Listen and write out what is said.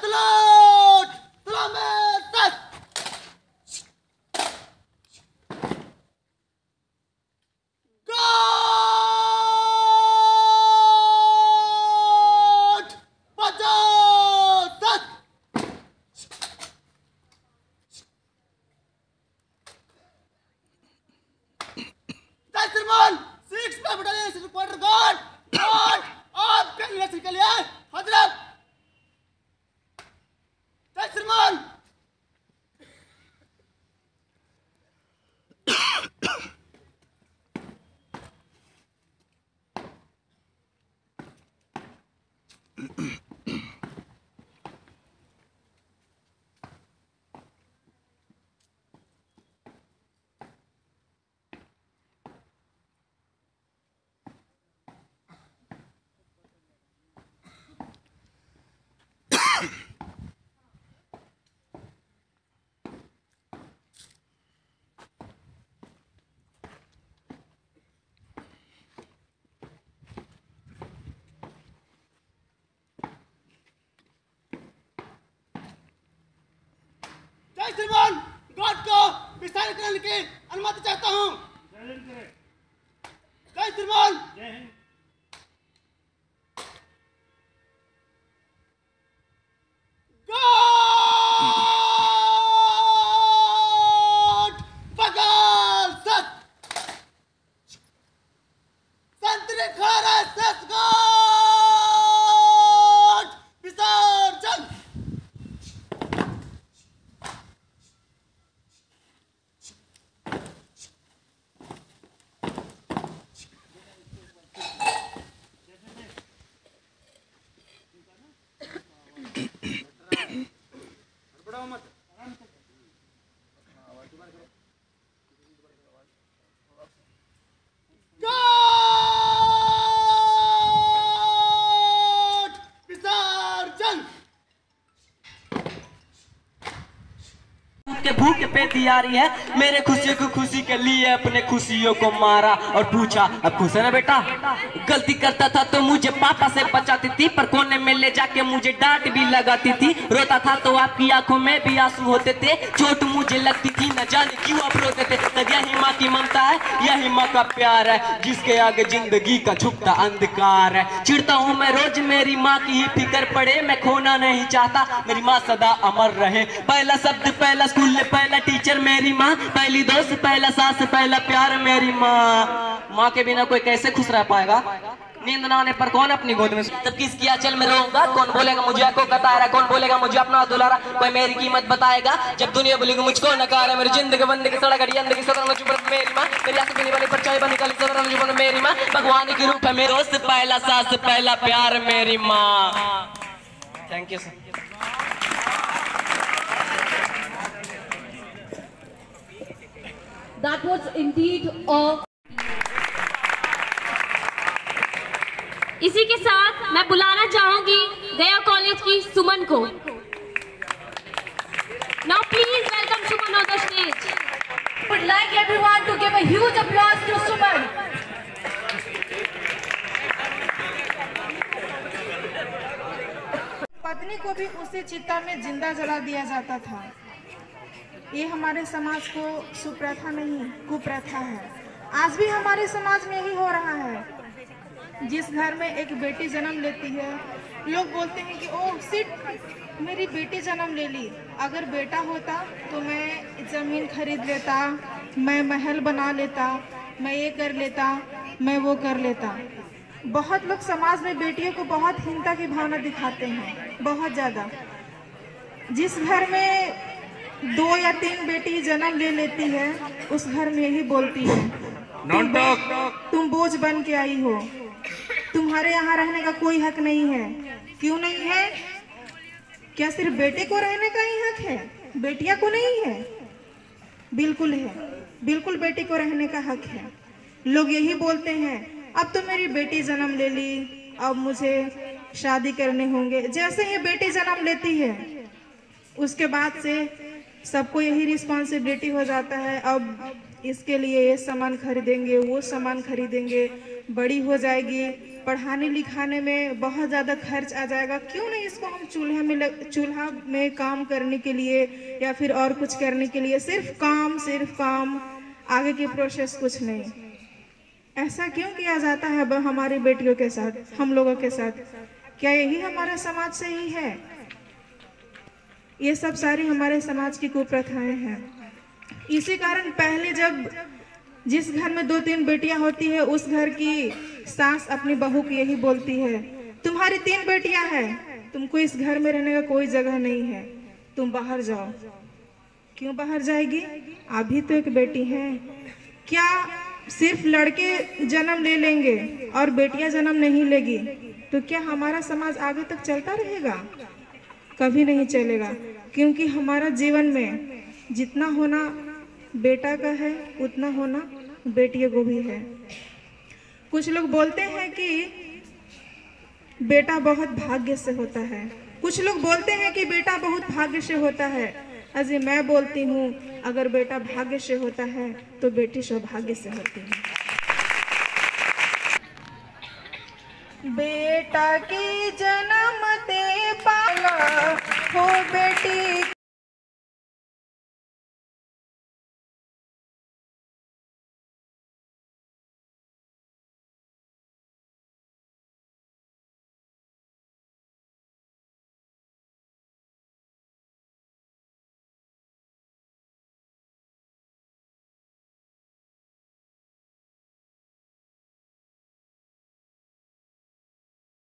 Salad सलामत गाट पचास श्रीमान 6 पे बटालियन रिपोर्टर गार्ड गार्ड आपके निरीक्षण के लिए हजरत जय श्रीमान श्रीमान गार्ड को विस्तार करने की अनुमति चाहता हूँ। जय श्रीमान गार्ड पगाल सत संतरी खड़ा सत गार्ड विसर्जन भूख पे तैयारी है मेरे खुशियों को खुशी के लिए अपने खुशियों को मारा और पूछा अब खुश है ना बेटा। गलती करता था तो मुझे पापा से बचाती थी पर कोने में ले जाके मुझे डांट भी लगाती थी। रोता था तो आपकी आंखों में भी आंसू होते थे। चोट मुझे लगती थी न जाने क्यों आप रोते थे। तब यही माँ की ममता है यही माँ का प्यार है जिसके आगे जिंदगी का झुकता अंधकार है। चिढ़ता हूँ मैं रोज मेरी माँ की ही फिक्र पड़े मैं खोना नहीं चाहता मेरी माँ सदा अमर रहे। पहला शब्द पहला स्कूल पहला टीचर मेरी माँ पहली दोस्त पहला सास पहला प्यार मेरी माँ। माँ के बिना कोई कैसे खुश रह पाएगा। नींद ना आने पर कौन अपनी गोद में तब किसकी आंचल में रहूंगा। कौन बोलेगा मुझे आंखों का तारा कौन बोलेगा मुझे अपना दुलारा। कोई मेरी कीमत बताएगा जब दुनिया बोलेगी मुझको नकार है। मेरी जिंदगी बंदी की सड़क जिंदगी सदर मेरी माँ मेरी आंखें पीने वाली परछाई बनी काली सदर जीवन मेरी माँ भगवान की रूप है मेरे दोस्त पहला सास पहला प्यार मेरी माँ। Thank you sir. That was indeed a इसी के साथ मैं बुलाना चाहूंगी दया कॉलेज की सुमन को। Now please welcome Suman on the stage. Would like everyone to give a huge applause to Suman. पत्नी को भी उसी चिता में जिंदा जला दिया जाता था। ये हमारे समाज को सुप्रथा नहीं कुप्रथा है। आज भी हमारे समाज में यही हो रहा है। जिस घर में एक बेटी जन्म लेती है लोग बोलते हैं कि ओह सिट मेरी बेटी जन्म ले ली। अगर बेटा होता तो मैं ज़मीन खरीद लेता मैं महल बना लेता मैं ये कर लेता मैं वो कर लेता। बहुत लोग समाज में बेटियों को बहुत हीनता की भावना दिखाते हैं बहुत ज़्यादा। जिस घर में 2 या 3 बेटी जन्म ले लेती है उस घर में यही बोलती है तुम बोझ बन के आई हो तुम्हारे यहाँ रहने का कोई हक नहीं है। क्यों नहीं है? क्या सिर्फ बेटे को रहने का ही हक है बेटियां को नहीं है? बिल्कुल है बिल्कुल बेटी को रहने का हक है। लोग यही बोलते हैं अब तो मेरी बेटी जन्म ले ली अब मुझे शादी करने होंगे। जैसे ही बेटी जन्म लेती है उसके बाद से सबको यही रिस्पॉन्सिबिलिटी हो जाता है अब इसके लिए ये सामान खरीदेंगे वो सामान खरीदेंगे बड़ी हो जाएगी, पढ़ाने लिखाने में बहुत ज़्यादा खर्च आ जाएगा, क्यों नहीं इसको हम चूल्हा में काम करने के लिए या फिर और कुछ करने के लिए, सिर्फ काम, आगे की प्रोसेस कुछ नहीं। ऐसा क्यों किया जाता है हमारी बेटियों के साथ, हम लोगों के साथ? क्या यही हमारे समाज से ही है? ये सब सारी हमारे समाज की कुप्रथाएं हैं। इसी कारण पहले जब जिस घर में 2-3 बेटियां होती है, उस घर की सास अपनी बहू को यही बोलती है, तुम्हारी 3 बेटियां हैं, तुमको इस घर में रहने का कोई जगह नहीं है, तुम बाहर जाओ। क्यों बाहर जाएगी? अभी तो एक बेटी है। क्या सिर्फ लड़के जन्म ले लेंगे और बेटियां जन्म नहीं लेगी तो क्या हमारा समाज आगे तक चलता रहेगा? कभी नहीं चलेगा, क्योंकि हमारा जीवन में जितना होना बेटा का है उतना होना बेटियों को भी है। कुछ लोग बोलते हैं कि बेटा बहुत भाग्य से होता है, कुछ लोग बोलते हैं कि बेटा बहुत भाग्य से होता है। अजी मैं बोलती हूँ, अगर बेटा भाग्य से होता है तो बेटी सौभाग्य से होती है। बेटा की